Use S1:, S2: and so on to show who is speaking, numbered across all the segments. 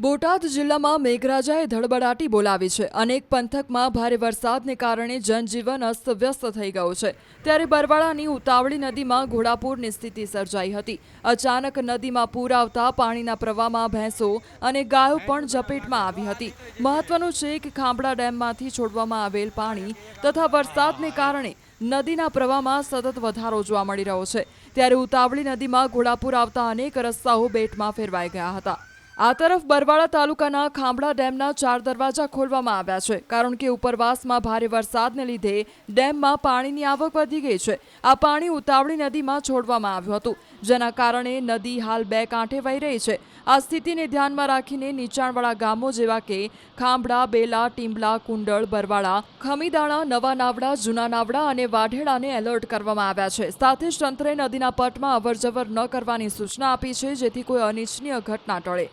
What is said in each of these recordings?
S1: બોટાદ જિલ્લામાં મેઘરાજાએ ધડબડાટી બોલાવી છે। અનેક પંથકમાં ભારે વરસાદને કારણે જનજીવન અસ્તવ્યસ્ત થઈ ગયું છે। ત્યારે બરવાળાની ઉતાવળી નદીમાં ઘોડાપૂરની સ્થિતિ સર્જાઈ હતી। અચાનક નદીમાં પૂર આવતા પાણીના પ્રવાહમાં ભેંસો અને ગાયો પણ ઝપેટમાં આવી હતી। મહત્વનું છે કે ખાંભડા ડેમમાંથી છોડવામાં આવેલ પાણી તથા વરસાદને કારણે નદીના પ્રવાહમાં સતત વધારો જોવા મળી રહ્યો છે। ત્યારે ઉતાવળી નદીમાં ઘોડાપૂર આવતા અનેક રસ્તાઓ બેટમાં ફેરવાઈ ગયા હતા। આ તરફ બરવાળા તાલુકાના ખાંભડા ડેમના 4 દરવાજા ખોલવામાં આવ્યા છે, કારણ કે ઉપરવાસમાં ભારે વરસાદને લીધે ડેમમાં પાણીની આવક વધી ગઈ છે। આ પાણી ઉતાવળી નદીમાં છોડવામાં આવ્યું હતું, જેના કારણે નદી હાલ 2 કાંઠે વહી રહી છે। આ સ્થિતિને ધ્યાનમાં રાખીને નીચાણવાળા ગામો જેવા કે ખાંભડા, બેલા, ટીંબલા, કુંડળ, બરવાળા, ખમીદાણા, નવા નાવડા, જૂના નાવડા અને વાઢેડાને એલર્ટ કરવામાં આવ્યા છે। સાથે જ તંત્રે નદીના પટમાં અવરજવર ન કરવાની સૂચના આપી છે, જેથી કોઈ અનિચ્છનીય ઘટના ટળે।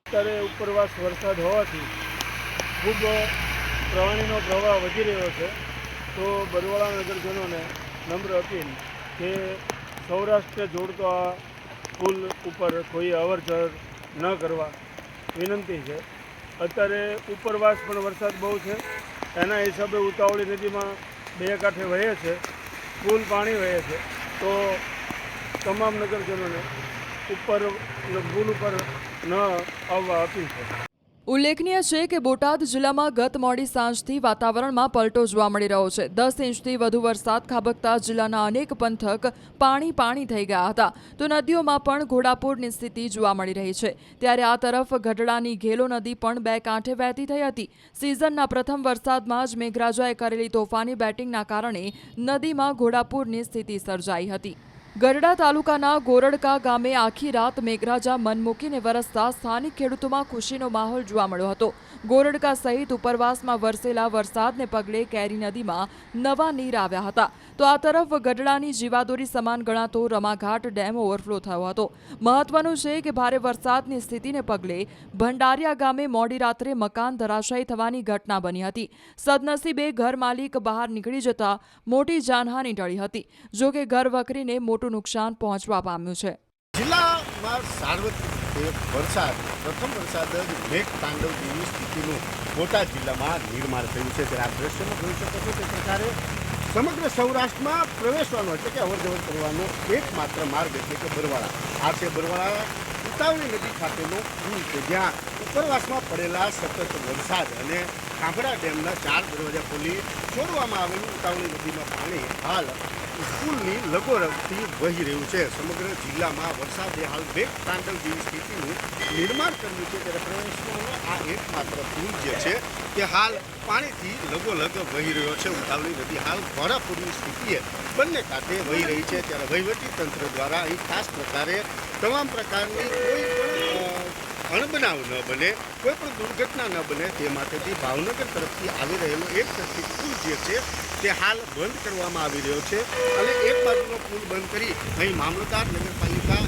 S2: અત્યારે ઉપરવાસ વરસાદ હોવાથી ખૂબ પાણીનો પ્રવાહ વધી રહ્યો છે, તો બરવાળા નગરજનોને નમ્ર અપીલ કે સૌરાષ્ટ્ર જોડતો આ પુલ ઉપર કોઈ અવરજવર ન કરવા વિનંતી છે। અત્યારે ઉપરવાસ પણ વરસાદ બહુ છે, એના હિસાબે ઉતાવળી નદીમાં 2 કાંઠે વહે છે, ફૂલ પાણી વહે છે, તો તમામ નગરજનોને પુલ ઉપર ન આવવા અપીલ છે।
S1: ઉલ્લેખનીય છે કે બોટાદ જિલ્લામાં ગત મોડી સાંજથી વાતાવરણમાં પલટો જોવા મળી રહ્યો છે। 10 ઇંચથી વધુ વરસાદ ખાબકતા જિલ્લાના અનેક પંથક પાણી થઈ ગયા હતા, તો નદીઓમાં પણ ઘોડાપૂરની સ્થિતિ જોવા મળી રહી છે। ત્યારે આ તરફ ગઢડાની ઘેલો નદી પણ 2 કાંઠે વહેતી થઈ હતી। સિઝનના પ્રથમ વરસાદમાં જ મેઘરાજાએ કરેલી તોફાની બેટિંગના કારણે નદીમાં ઘોડાપૂરની સ્થિતિ સર્જાઈ હતી। ગઢડા તાલુકાના ગોરડકા ગામે આખી રાત મેઘરાજા મન મૂકીને વરસતા સ્થાનિક ખેડૂતોમાં ખુશીનો માહોલ જોવા મળ્યો હતો। ગોરડકા સહિત ઉપરવાસમાં વરસેલા વરસાદને પગલે કેરી નદીમાં નવા નીર આવ્યા હતા, તો આ તરફ ગઢડાની જીવાદોરી સમાન ગણાતો રમાઘાટ ડેમ ઓવરફ્લો થયો હતો। મહત્વનું છે કે ભારે વરસાદની સ્થિતિને પગલે ભંડારિયા ગામે મોડી રાત્રે મકાન ધરાશાયી થવાની ઘટના બની હતી। સદનસીબે ઘર માલિક બહાર નીકળી જતા મોટી જાનહાનિ ટળી હતી, જો કે ઘર વકરીને મોટું નુકસાન પહોંચવા પામ્યું છે।
S3: જિલ્લામાં સાર્વત્રિક વરસાદ પ્રથમ વરસાદ જ મેઘ તાંડવ જેવી સ્થિતિનું બોટાદ જિલ્લામાં નિર્માણ થયું છે। ત્યારે આ દ્રશ્યમાં જોઈ શકો છો તે પ્રકારે સમગ્ર સૌરાષ્ટ્રમાં પ્રવેશવાનો એટલે કે અવરજવર કરવાનો એકમાત્ર માર્ગ એટલે કે બરવાળા આ છે। બરવાળા ઉતાવળી નદી ખાતેનો પુલ છે, જ્યાં ઉપરવાસમાં પડેલા સતત વરસાદ અને ખાંભડા ડેમના 4 દરવાજા ખોલી છોડવામાં આવેલું ઉતાવળી નદીમાં પાણી હાલ પુલની લગોરગથી વહી રહ્યું છે। સમગ્ર જિલ્લામાં વરસાદે હાલ મેઘ તાંડવ જેવી સ્થિતિનું નિર્માણ કર્યું છે। ત્યારે પ્રવેશવાનો આ એકમાત્ર પુલ જે છે તે હાલ પાણીથી લગોલગ વહી રહ્યો છે। ઉતાવળી નદી હાલ ઘોડાપૂરની સ્થિતિએ બંને કાંઠે વહી રહી છે। ત્યારે વહીવટી તંત્ર દ્વારા અહીં ખાસ પ્રકારે તમામ પ્રકારની કોઈ પણ અણબનાવ ન બને, કોઈ પણ દુર્ઘટના ન બને તે માટેથી ભાવનગર તરફથી આવી રહેલો એક તરફી પુલ જે છે તે હાલ બંધ કરવામાં આવી રહ્યો છે, અને એક બાજુનો પુલ બંધ કરી અહીં મામલતદાર, નગરપાલિકા,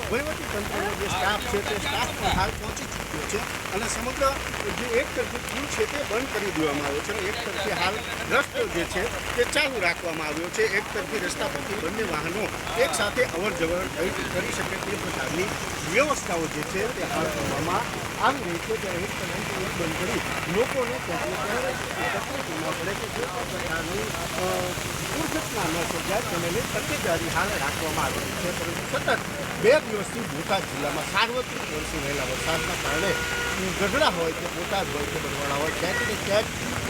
S3: વહીવટી તંત્રનો જે સ્ટાફ છે તે સ્ટાફ પણ હાલ પહોંચી ચૂક્યો છે, અને સમગ્ર જે એક તરફી પુલ છે તે બંધ કરી દેવામાં આવ્યો છે, અને એક તરફી હાલ રસ્તો જે છે તે ચાલુ રાખવામાં આવ્યો છે। એક તરફી રસ્તા પરથી બંને વાહનો એક સાથે અવરજવર કરી શકે તે પ્રકારની વ્યવસ્થાઓ જે છે તે હાલ કરવામાં આવી રહી છે। ત્યારે એક તરફી બંધ કરી લોકોને ત્યાં તકલીફ ન પડે કે જે પ્રકારની દુર્ઘટના ન સર્જાય તેને લઈ તકેદારી હાલ રાખવામાં આવી રહી છે। પરંતુ સતત 2 દિવસથી બોટાદ જિલ્લામાં સાર્વત્રિક વરસી રહેલા વરસાદના કારણે ગઢડા હોય કે બોટાદ હોય કે બરવાળા હોય ક્યાંક ને ક્યાંક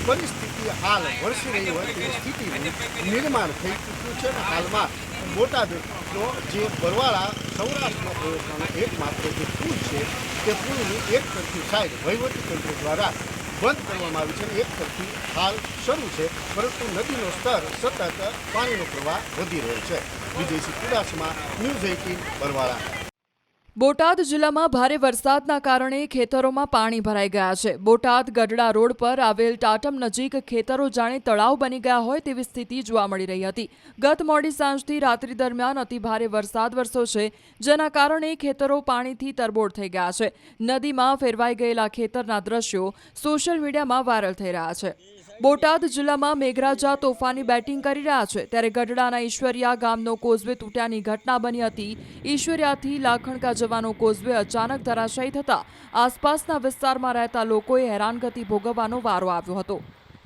S3: પરિસ્થિતિ હાલ વરસી રહી હોય તેવી સ્થિતિનું નિર્માણ થઈ ચૂક્યું છે। અને હાલમાં બોટાદનો જે બરવાળા સૌરાષ્ટ્રમાં પ્રવેશવાનો એકમાત્ર જે પુલ છે તે પુલની એક તરફી સાઈડ વહીવટીતંત્ર દ્વારા બંધ કરવામાં આવી છે, અને એક તરફી હાલ શરૂ છે, પરંતુ નદીનો સ્તર સતત પાણીનો પ્રવાહ વધી રહ્યો છે। વિજયસિંહ ચુડાસમા, ન્યૂઝ 18 બરવાળા।
S1: બોટાદ જિલ્લામાં ભારે વરસાદના કારણે ખેતરોમાં પાણી ભરાઈ ગયા છે। બોટાદ ગઢડા રોડ પર આવેલ ટાટમ નજીક ખેતરો જાણે તળાવ બની ગયા હોય તેવી સ્થિતિ જોવા મળી રહી હતી। ગત મોડી સાંજથી રાત્રિ દરમિયાન અતિ ભારે વરસાદ વરસ્યો છે, જેના કારણે ખેતરો પાણીથી તરબોળ થઈ ગયા છે। નદીમાં ફેરવાઈ ગયેલા ખેતરના દ્રશ્યો સોશિયલ મીડિયામાં વાયરલ થઈ રહ્યા છે। બોટાદ જિલ્લામાં મેઘરાજા તોફાની બેટિંગ કરી રહ્યા છે ત્યારે ગઢડાના ઈશ્વરિયા ગામનો કોઝવે તૂટ્યાની ઘટના બની હતી. ઈશ્વરિયાથી લાખણકા જવાનો કોઝવે અચાનક ધરાશાયી થતા આસપાસના વિસ્તારમાં રહેતા લોકોએ હેરાનગતિ ભોગવવાનો વારો આવ્યો હતો.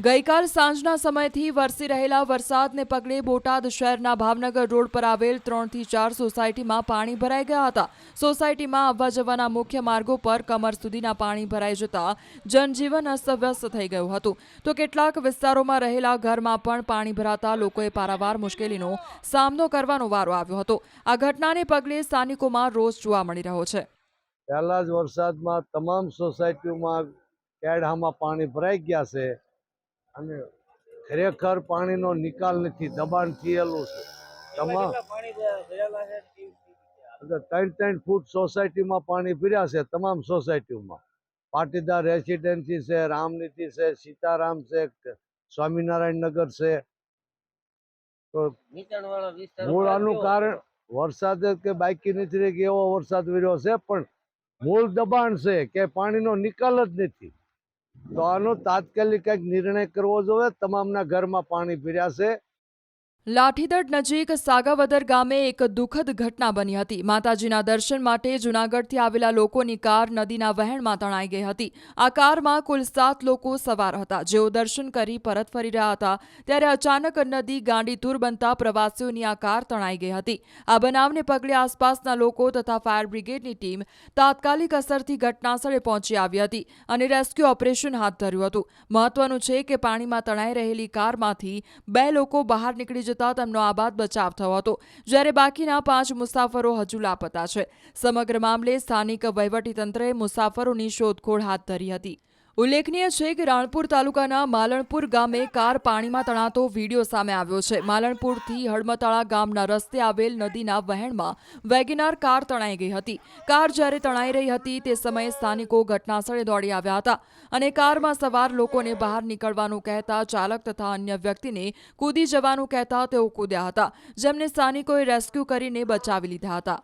S1: ગઈકાલ સાંજના સમયથી વરસી રહેલા વરસાદને પગલે બોટાદ શહેરના ભાવનગર રોડ પર આવેલ 3 થી 4 સોસાયટીમાં પાણી ભરાઈ ગયા હતા. સોસાયટીમાં આવવા જવાના મુખ્ય માર્ગો પર કમર સુધીના પાણી ભરાઈ જતા જનજીવન અસ્તવ્યસ્ત થઈ ગયું હતું. તો કેટલાક વિસ્તારોમાં રહેલા ઘરમાં પણ પાણી ભરાતા લોકોએ પારાવાર મુશ્કેલીનો સામનો કરવાનો વારો આવ્યો હતો. આ ઘટનાને પગલે સ્થાનિકોમાં રોષ જોવા મળી રહ્યો છે.
S4: પહેલા જ વરસાદમાં તમામ સોસાયટીઓમાં કેળામાં પાણી ભરાઈ ગયા છે અને ખરેખર પાણીનો નિકાલ નથી, દબાણ થયેલું છે. તમામ 3 ફૂટ સોસાયટીમાં પાણી ભર્યા છે. તમામ સોસાયટીઓમાં પાટીદાર રેસિડેન્સી છે, રામનીતિ છે, સીતારામ છે, સ્વામિનારાયણ નગર છે. તો મૂળ આનું કારણ વરસાદ કે બાકી નથી રહી કે એવો વરસાદ વર્યો છે, પણ મૂળ દબાણ છે કે પાણીનો નિકાલ જ નથી. તો આનો તાત્કાલિક કંઈક નિર્ણય કરવો જોઈએ. તમામના ઘરમાં પાણી ભર્યા છે.
S1: લાઠીદડ નજીક સાગાવદર ગામે એક દુઃખદ ઘટના બની હતી. માતાજીના દર્શન માટે જૂનાગઢથી આવેલા લોકોની કાર નદીના વહેણમાં તણાઈ ગઈ હતી. આ કારમાં કુલ 7 લોકો સવાર હતા, જેઓ દર્શન કરી પરત ફરી રહ્યા હતા ત્યારે અચાનક નદી ગાંડીતુર બનતા પ્રવાસીઓની આ કાર તણાઈ ગઈ હતી. આ બનાવને પગલે આસપાસના લોકો તથા ફાયર બ્રિગેડની ટીમ તાત્કાલિક અસરથી ઘટનાસ્થળે પહોંચી આવી હતી અને રેસ્ક્યુ ઓપરેશન હાથ ધર્યું હતું. મહત્વનું છે કે પાણીમાં તણાઈ રહેલી કારમાંથી 2 લોકો બહાર નીકળી જતા તેમનો આબાદ બચાવ થયો હતો, જ્યારે બાકીના 5 મુસાફરો હજુ લાપતા છે. સમગ્ર મામલે સ્થાનિક વહીવટીતંત્રએ મુસાફરોની શોધખોળ હાથ ધરી હતી. ઉલ્લેખનીય છે કે રાણપુર તાલુકાના માલણપુર ગામે કાર પાણીમાં તણાતો વિડીયો સામે આવ્યો છે. માલણપુરથી હડમતાળા ગામના રસ્તે આવેલ નદીના વહેણમાં વેગેનાર કાર તણાઈ ગઈ હતી. કાર જ્યારે તણાઈ રહી હતી તે સમયે સ્થાનિકો ઘટનાસ્થળે દોડી આવ્યા હતા અને કારમાં સવાર લોકોને બહાર નીકળવાનું કહેતા ચાલક તથા અન્ય વ્યક્તિને કૂદી જવાનું કહેતા તેઓ કૂદ્યા હતા, જેમને સ્થાનિકોએ રેસ્ક્યુ કરીને બચાવી લીધા હતા.